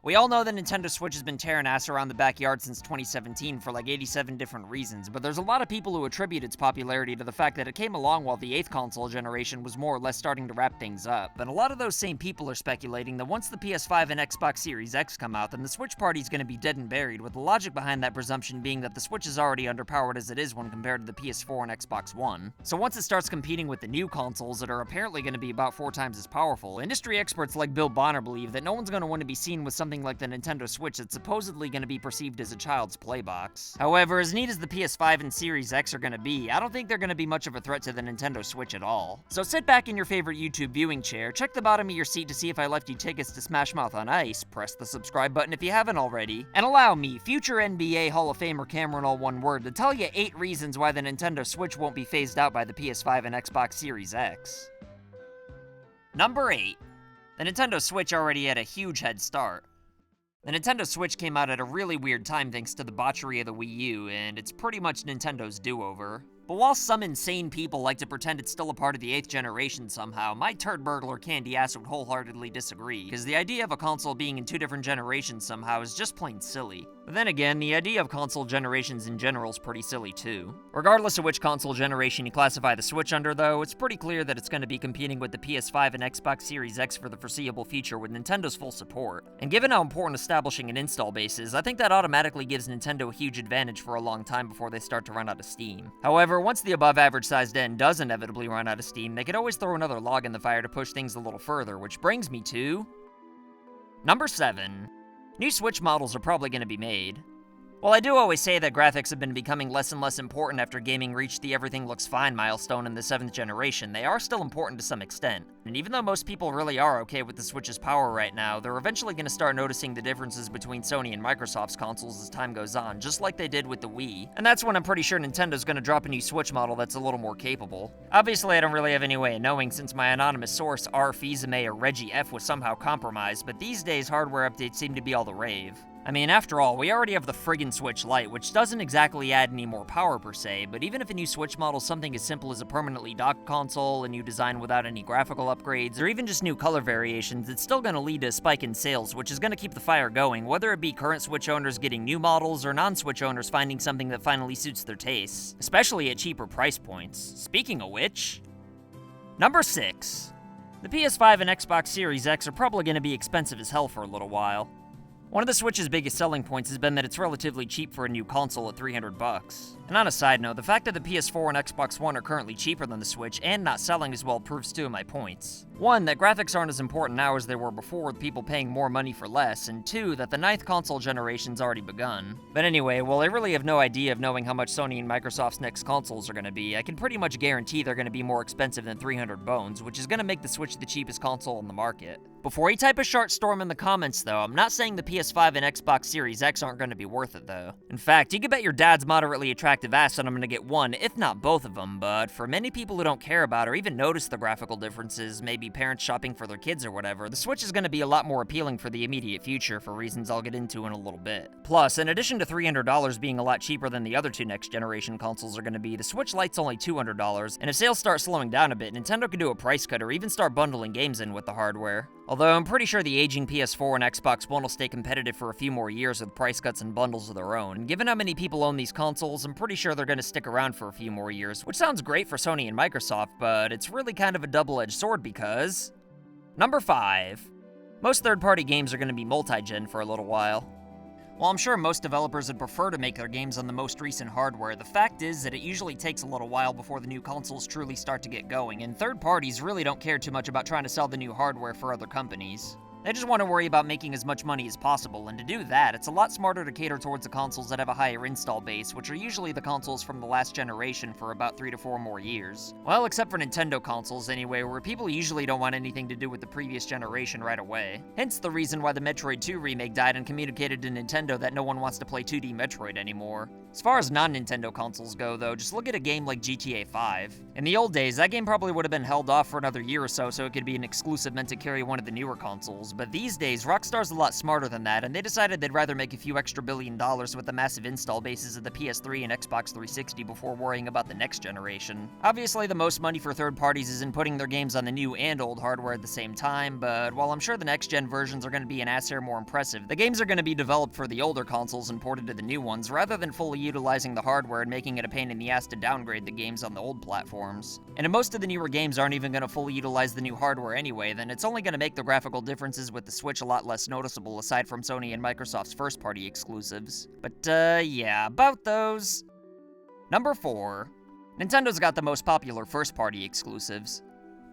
We all know that Nintendo Switch has been tearing ass around the backyard since 2017 for like 87 different reasons, but there's a lot of people who attribute its popularity to the fact that it came along while the 8th console generation was more or less starting to wrap things up. And a lot of those same people are speculating that once the PS5 and Xbox Series X come out, then the Switch party's gonna be dead and buried, with the logic behind that presumption being that the Switch is already underpowered as it is when compared to the PS4 and Xbox One. So once it starts competing with the new consoles that are apparently gonna be about 4 times as powerful, industry experts like Bill Bonner believe that no one's gonna want to be seen with something like the Nintendo Switch that's supposedly going to be perceived as a child's playbox. However, as neat as the PS5 and Series X are going to be, I don't think they're going to be much of a threat to the Nintendo Switch at all. So sit back in your favorite YouTube viewing chair, check the bottom of your seat to see if I left you tickets to Smash Mouth on Ice, press the subscribe button if you haven't already, and allow me, future NBA Hall of Famer Cameron all one word, to tell you 8 reasons why the Nintendo Switch won't be phased out by the PS5 and Xbox Series X. Number 8. The Nintendo Switch already had a huge head start. The Nintendo Switch came out at a really weird time thanks to the botchery of the Wii U, and it's pretty much Nintendo's do-over. But while some insane people like to pretend it's still a part of the 8th generation somehow, my turd burglar candy ass would wholeheartedly disagree, because the idea of a console being in 2 different generations somehow is just plain silly. But then again, the idea of console generations in general is pretty silly too. Regardless of which console generation you classify the Switch under though, it's pretty clear that it's going to be competing with the PS5 and Xbox Series X for the foreseeable future with Nintendo's full support. And given how important establishing an install base is, I think that automatically gives Nintendo a huge advantage for a long time before they start to run out of steam. However, once the above average sized end does inevitably run out of steam, they could always throw another log in the fire to push things a little further, which brings me to... Number 7. New Switch models are probably going to be made. While I do always say that graphics have been becoming less and less important after gaming reached the everything looks fine milestone in the 7th generation, they are still important to some extent. And even though most people really are okay with the Switch's power right now, they're eventually going to start noticing the differences between Sony and Microsoft's consoles as time goes on, just like they did with the Wii. And that's when I'm pretty sure Nintendo's going to drop a new Switch model that's a little more capable. Obviously, I don't really have any way of knowing since my anonymous source, R. Fizeme or Reggie F, was somehow compromised, but these days hardware updates seem to be all the rave. I mean, after all, we already have the friggin' Switch Lite, which doesn't exactly add any more power per se, but even if a new Switch model is something as simple as a permanently docked console, a new design without any graphical upgrades, or even just new color variations, it's still gonna lead to a spike in sales, which is gonna keep the fire going, whether it be current Switch owners getting new models or non-Switch owners finding something that finally suits their tastes, especially at cheaper price points. Speaking of which... Number 6. The PS5 and Xbox Series X are probably gonna be expensive as hell for a little while. One of the Switch's biggest selling points has been that it's relatively cheap for a new console at $300. And on a side note, the fact that the PS4 and Xbox One are currently cheaper than the Switch and not selling as well proves 2 of my points. 1, that graphics aren't as important now as they were before with people paying more money for less, and 2, that the 9th console generation's already begun. But anyway, while I really have no idea of knowing how much Sony and Microsoft's next consoles are going to be, I can pretty much guarantee they're going to be more expensive than 300 bones, which is going to make the Switch the cheapest console on the market. Before you type a short storm in the comments though, I'm not saying the PS5 and Xbox Series X aren't going to be worth it though. In fact, you can bet your dad's moderately attractive ass that I'm going to get one, if not both of them, but for many people who don't care about or even notice the graphical differences, maybe parents shopping for their kids or whatever, the Switch is going to be a lot more appealing for the immediate future for reasons I'll get into in a little bit. Plus, in addition to $300 being a lot cheaper than the other 2 next generation consoles are going to be, the Switch Lite's only $200, and if sales start slowing down a bit, Nintendo could do a price cut or even start bundling games in with the hardware. Although I'm pretty sure the aging PS4 and Xbox One will stay competitive for a few more years with price cuts and bundles of their own. And given how many people own these consoles, I'm pretty sure they're going to stick around for a few more years, which sounds great for Sony and Microsoft, but it's really kind of a double-edged sword because... Number 5. Most third-party games are going to be multi-gen for a little while. While I'm sure most developers would prefer to make their games on the most recent hardware, the fact is that it usually takes a little while before the new consoles truly start to get going, and third parties really don't care too much about trying to sell the new hardware for other companies. They just want to worry about making as much money as possible, and to do that, it's a lot smarter to cater towards the consoles that have a higher install base, which are usually the consoles from the last generation for about 3 to 4 more years. Well, except for Nintendo consoles anyway, where people usually don't want anything to do with the previous generation right away. Hence the reason why the Metroid 2 remake died and communicated to Nintendo that no one wants to play 2D Metroid anymore. As far as non-Nintendo consoles go though, just look at a game like GTA 5. In the old days, that game probably would have been held off for another year or so it could be an exclusive meant to carry one of the newer consoles, but these days, Rockstar's a lot smarter than that, and they decided they'd rather make a few extra $1 billion with the massive install bases of the PS3 and Xbox 360 before worrying about the next generation. Obviously, the most money for third parties is in putting their games on the new and old hardware at the same time, but while I'm sure the next-gen versions are going to be an ass hair more impressive, the games are going to be developed for the older consoles and ported to the new ones, rather than fully utilizing the hardware and making it a pain in the ass to downgrade the games on the old platforms. And if most of the newer games aren't even going to fully utilize the new hardware anyway, then it's only going to make the graphical differences with the Switch a lot less noticeable aside from Sony and Microsoft's first-party exclusives. But yeah, about those. Number 4. Nintendo's got the most popular first-party exclusives.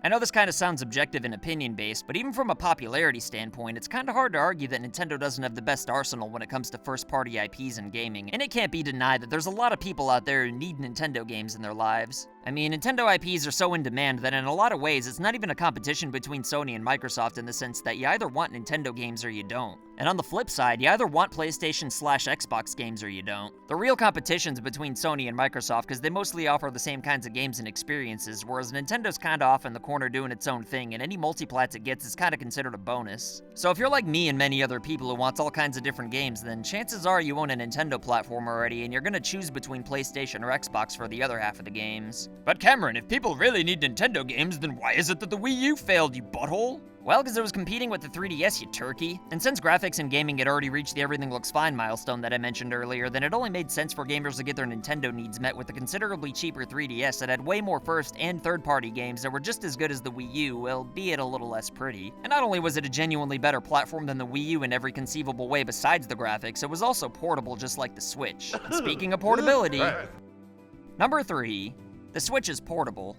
I know this kind of sounds objective and opinion-based, but even from a popularity standpoint, it's kind of hard to argue that Nintendo doesn't have the best arsenal when it comes to first-party IPs in gaming, and it can't be denied that there's a lot of people out there who need Nintendo games in their lives. I mean, Nintendo IPs are so in demand that in a lot of ways, it's not even a competition between Sony and Microsoft in the sense that you either want Nintendo games or you don't. And on the flip side, you either want PlayStation/Xbox games or you don't. The real competition's between Sony and Microsoft because they mostly offer the same kinds of games and experiences, whereas Nintendo's kinda off in the corner doing its own thing, and any multiplats it gets is kinda considered a bonus. So if you're like me and many other people who wants all kinds of different games, then chances are you own a Nintendo platform already, and you're gonna choose between PlayStation or Xbox for the other half of the games. But Cameron, if people really need Nintendo games, then why is it that the Wii U failed, you butthole? Well, because it was competing with the 3DS, you turkey. And since graphics and gaming had already reached the everything looks fine milestone that I mentioned earlier, then it only made sense for gamers to get their Nintendo needs met with a considerably cheaper 3DS that had way more first and third-party games that were just as good as the Wii U, albeit a little less pretty. And not only was it a genuinely better platform than the Wii U in every conceivable way besides the graphics, it was also portable just like the Switch. And speaking of portability, number 3, the Switch is portable.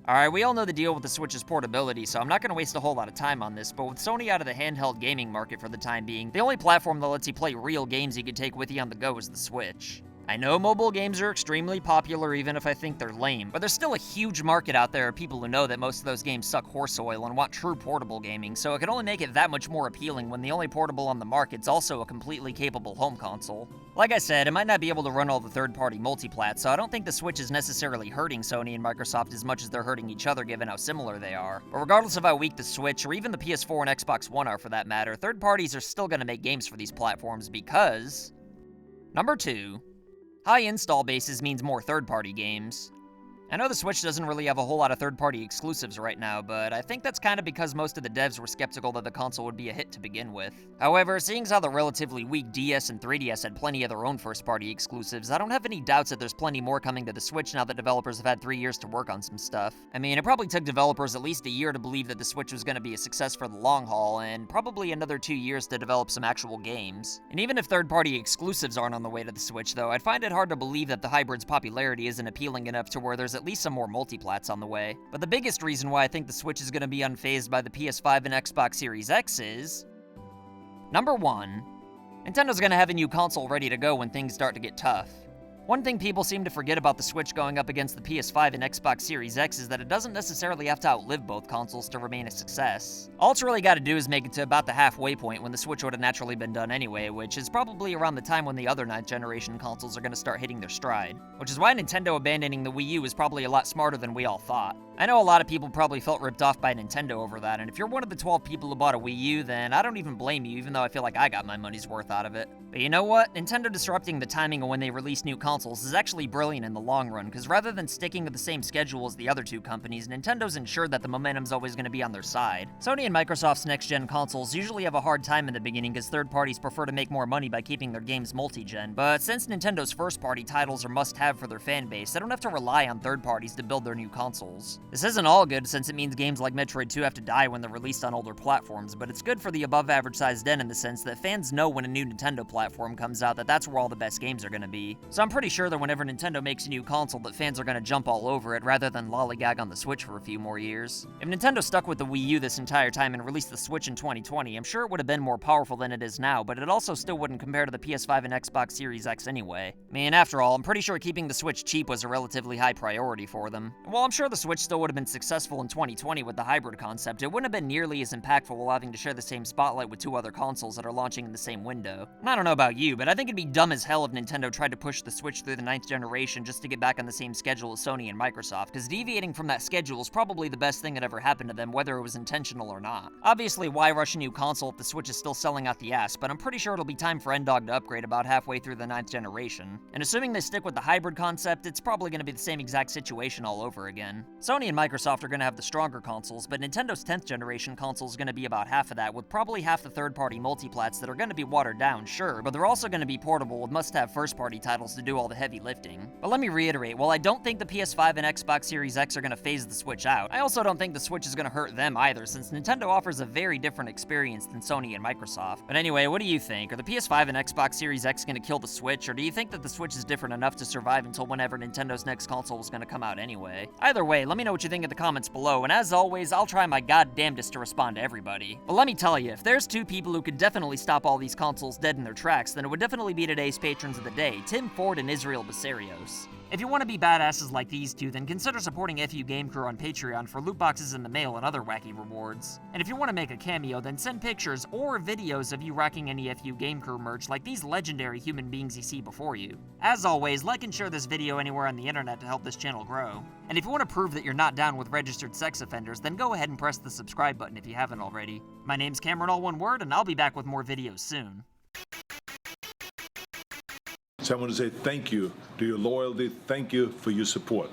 Alright, we all know the deal with the Switch's portability, so I'm not going to waste a whole lot of time on this, but with Sony out of the handheld gaming market for the time being, the only platform that lets you play real games you can take with you on the go is the Switch. I know mobile games are extremely popular even if I think they're lame, but there's still a huge market out there of people who know that most of those games suck horse oil and want true portable gaming, so it can only make it that much more appealing when the only portable on the market's also a completely capable home console. Like I said, it might not be able to run all the third-party multiplats, so I don't think the Switch is necessarily hurting Sony and Microsoft as much as they're hurting each other given how similar they are. But regardless of how weak the Switch, or even the PS4 and Xbox One are for that matter, third parties are still going to make games for these platforms because... Number 2. High install bases means more third-party games. I know the Switch doesn't really have a whole lot of third-party exclusives right now, but I think that's kinda because most of the devs were skeptical that the console would be a hit to begin with. However, seeing as how the relatively weak DS and 3DS had plenty of their own first-party exclusives, I don't have any doubts that there's plenty more coming to the Switch now that developers have had 3 years to work on some stuff. I mean, it probably took developers at least a year to believe that the Switch was gonna be a success for the long haul, and probably another 2 years to develop some actual games. And even if third-party exclusives aren't on the way to the Switch, though, I'd find it hard to believe that the hybrid's popularity isn't appealing enough to where there's at least some more multiplats on the way. But the biggest reason why I think the Switch is going to be unfazed by the PS5 and Xbox Series X is... Number 1. Nintendo's going to have a new console ready to go when things start to get tough. One thing people seem to forget about the Switch going up against the PS5 and Xbox Series X is that it doesn't necessarily have to outlive both consoles to remain a success. All it's really got to do is make it to about the halfway point when the Switch would have naturally been done anyway, which is probably around the time when the other 9th generation consoles are going to start hitting their stride. Which is why Nintendo abandoning the Wii U is probably a lot smarter than we all thought. I know a lot of people probably felt ripped off by Nintendo over that, and if you're one of the 12 people who bought a Wii U, then I don't even blame you, even though I feel like I got my money's worth out of it. But you know what? Nintendo disrupting the timing of when they release new consoles is actually brilliant in the long run, because rather than sticking to the same schedule as the other two companies, Nintendo's ensured that the momentum's always going to be on their side. Sony and Microsoft's next-gen consoles usually have a hard time in the beginning because third parties prefer to make more money by keeping their games multi-gen, but since Nintendo's first-party titles are must-have for their fan base, they don't have to rely on third parties to build their new consoles. This isn't all good since it means games like Metroid 2 have to die when they're released on older platforms, but it's good for the above-average sized den in the sense that fans know when a new Nintendo platform comes out that that's where all the best games are going to be. So I'm pretty sure that whenever Nintendo makes a new console that fans are going to jump all over it rather than lollygag on the Switch for a few more years. If Nintendo stuck with the Wii U this entire time and released the Switch in 2020, I'm sure it would have been more powerful than it is now, but it also still wouldn't compare to the PS5 and Xbox Series X anyway. I mean, after all, I'm pretty sure keeping the Switch cheap was a relatively high priority for them. And while I'm sure the Switch still would would have been successful in 2020 with the hybrid concept, it wouldn't have been nearly as impactful while having to share the same spotlight with two other consoles that are launching in the same window. And I don't know about you, but I think it'd be dumb as hell if Nintendo tried to push the Switch through the 9th generation just to get back on the same schedule as Sony and Microsoft, because deviating from that schedule is probably the best thing that ever happened to them, whether it was intentional or not. Obviously, why rush a new console if the Switch is still selling out the ass, but I'm pretty sure it'll be time for N-Dog to upgrade about halfway through the 9th generation. And assuming they stick with the hybrid concept, it's probably going to be the same exact situation all over again. Sony and Microsoft are going to have the stronger consoles, but Nintendo's 10th generation console is going to be about half of that, with probably half the third-party multiplats that are going to be watered down, sure, but they're also going to be portable with must-have first-party titles to do all the heavy lifting. But let me reiterate, while I don't think the PS5 and Xbox Series X are going to phase the Switch out, I also don't think the Switch is going to hurt them either, since Nintendo offers a very different experience than Sony and Microsoft. But anyway, what do you think? Are the PS5 and Xbox Series X going to kill the Switch, or do you think that the Switch is different enough to survive until whenever Nintendo's next console is going to come out anyway? Either way, let me know what you think in the comments below, and as always, I'll try my goddamnedest to respond to everybody. But let me tell you, if there's two people who could definitely stop all these consoles dead in their tracks, then it would definitely be today's patrons of the day, Tim Ford and Israel Basarios. If you want to be badasses like these two, then consider supporting FU Game Crew on Patreon for loot boxes in the mail and other wacky rewards. And if you want to make a cameo, then send pictures or videos of you rocking any FU Game Crew merch like these legendary human beings you see before you. As always, like and share this video anywhere on the internet to help this channel grow. And if you want to prove that you're not down with registered sex offenders, then go ahead and press the subscribe button if you haven't already. My name's Cameron, all one word, and I'll be back with more videos soon. So I want to say thank you to your loyalty, thank you for your support.